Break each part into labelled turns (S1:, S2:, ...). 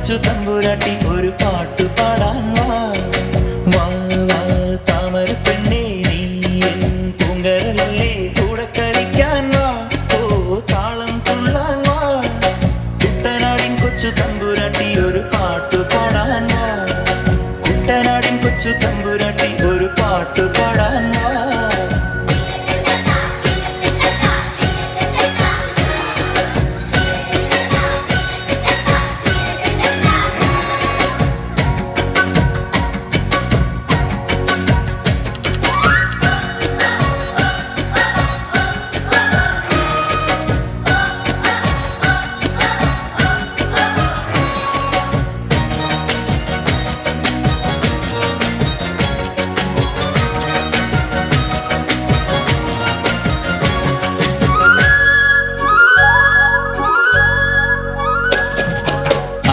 S1: കൊച്ചു തമ്പുരാട്ടി ഒരു പാട്ടു പാടാൻ വാ വാ വാ താമര പെണ്ണേ നീ എൻ പൂങ്കരളല്ലേ കൂടെ കളിക്കാൻ വാ ഓ താളം തുള്ളാൻ വാ കുട്ടനാടിൻ കൊച്ചു തമ്പുരാട്ടി ഒരു പാട്ടു പാടാൻ വാ കുട്ടനാടിൻ കൊച്ചു തമ്പുരാട്ടി ഒരു പാട്ടു പാടാൻ വാ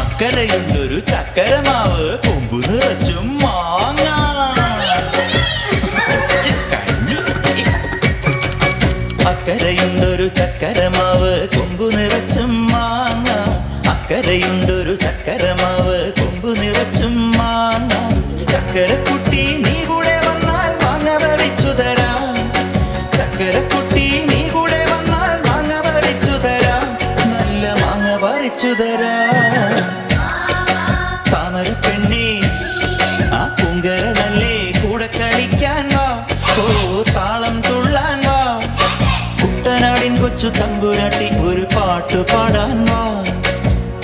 S1: അക്കരയുണ്ടൊരു ചക്കരമാവ് കൊമ്പു നിറച്ചും മാങ്ങ അക്കരയുണ്ടൊരു ചക്കരമാവ് കൊമ്പു നിറച്ചും മാങ്ങ അക്കരയുണ്ടൊരു ചക്കരമാവ് കൊമ്പു നിറച്ചും മാങ്ങ ചക്കരക്കുട്ടി നീ കൂടെ വന്നാൽ മാങ്ങ പറിച്ചു തരാം ചക്കരക്കുട്ടി നീ കൂടെ വന്നാൽ മാങ്ങ പറിച്ചു തരാം നല്ല മാങ്ങ പറിച്ചു തരാം താമര പെണ്ണേ ആ പൂങ്കരളല്ലേ കൂടെ കളിക്കാൻ വാ ഓ താളം തുള്ളാൻ വാ കുട്ടനാടിൻ കൊച്ചു തമ്പുരാട്ടി ഒരു പാട്ടു പാടാൻ വാ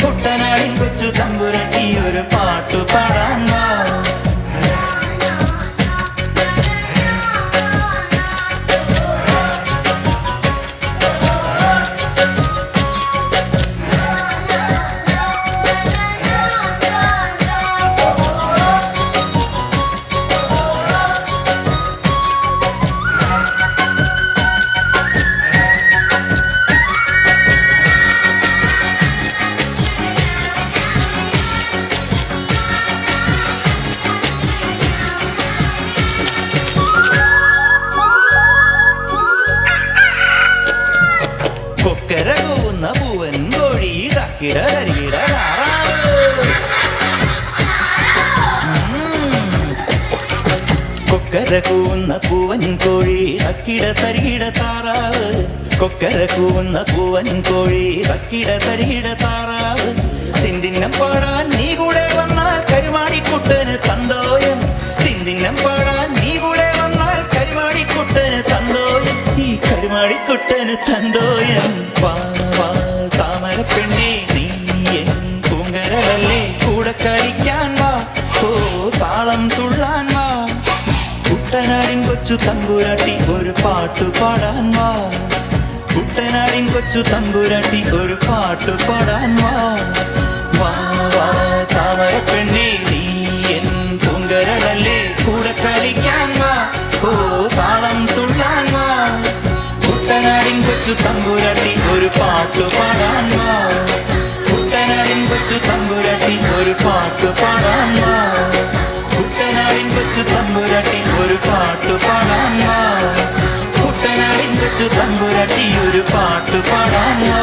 S1: കുട്ടനാടിൻ കൊച്ചു തമ്പുരാട്ടി ഒരു പാട്ടു പാടാൻ വാ കൊക്കര കൂവുന്ന പൂവൻ കോഴി തക്കിട തരികിട കൊക്കര കൂവുന്ന പൂവൻ കോഴി തക്കിട തരികിട താറാവ് കൊക്കര കൂവുന്ന പൂവൻ കോഴി തക്കിട തരികിട താറാവ് തിന്തിന്നം പാടാൻ നീ കൂടെ വന്നാൽ കരുമാടിക്കുട്ടന് തന്തോയം തിന്തിന്നം പാടാൻ നീ കൂടെ വന്നാൽ കരുമാടിക്കുട്ടന് തന്തോയം ഈ കരുമാടിക്കുട്ടന് തന്തോയം വാ വാ താമര പെണ്ണേ നീ എൻ പൂങ്കരളല്ലേ കൂടെ കളിക്കാൻ വാ ഓ താളം തുള്ളാൻ വാ കുട്ടനാടിൻ കൊച്ചു തമ്പുരാട്ടി ഒരു പാട്ടു പാടാൻ വാ കുട്ടനാടിൻ കൊച്ചു തമ്പുരാട്ടി ഒരു പാട്ടു പാടാൻ വാ വാ വാ താമര പെണ്ണേ നീ എൻ പൂങ്കരളല്ലേ കൂടെ കളിക്കാൻ വാ ഓ താളം തുള്ളാൻ വാ കുട്ടനാടിൻ കൊച്ചു തമ്പുരാട്ടി ഒരു പാട്ടു പാടാൻ വാ കുട്ടനാടിൻ കൊച്ചു തമ്പുരാട്ടി ഒരു പാട്ടു പാടാൻ വാ കുട്ടനാടിൻ കൊച്ചു തമ്പുരാട്ടി ഒരു പാട്ടു പാടാൻ വാ കുട്ടനാടിൻ കൊച്ചു തമ്പുരാട്ടി ഒരു പാട്ടു പാടാൻ വാ